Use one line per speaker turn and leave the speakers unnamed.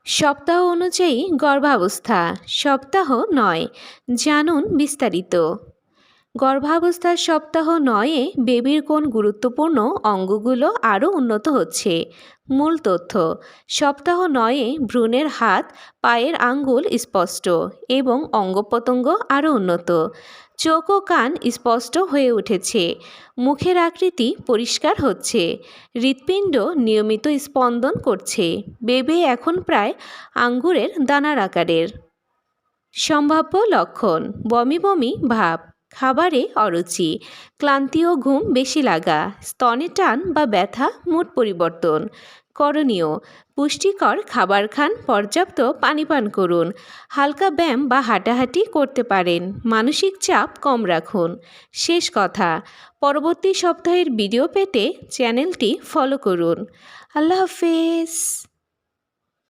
সপ্তাহ অনুযায়ী গর্ভাবস্থা সপ্তাহ ৯। জানুন বিস্তারিত। গর্ভাবস্থার সপ্তাহ ৯-এ বেবির কোন গুরুত্বপূর্ণ অঙ্গগুলো আরও উন্নত হচ্ছে। মূল তথ্য: সপ্তাহ ৯-এ ভ্রূণের হাত পায়ের আঙ্গুল স্পষ্ট এবং অঙ্গপ্রত্যঙ্গ আরও উন্নত। চোখ ও কান স্পষ্ট হয়ে উঠেছে। মুখের আকৃতি পরিষ্কার হচ্ছে। হৃৎপিণ্ড নিয়মিত স্পন্দন করছে। বেবি এখন প্রায় আঙ্গুরের দানার আকারের। সম্ভাব্য লক্ষণ: বমি বমি ভাব, খাবারে অরুচি, ক্লান্তি ও ঘুম বেশি লাগা, স্তনে টান বা ব্যথা, মুড পরিবর্তন। করণীয়: পুষ্টিকর খাবার খান, পর্যাপ্ত পানি পান করুন, হালকা ব্যায়াম বা হাঁটাহাঁটি করতে পারেন, মানসিক চাপ কম রাখুন। শেষ কথা: পরবর্তী সপ্তাহের ভিডিও পেতে চ্যানেলটি ফলো করুন। আল্লাহ হাফেজ।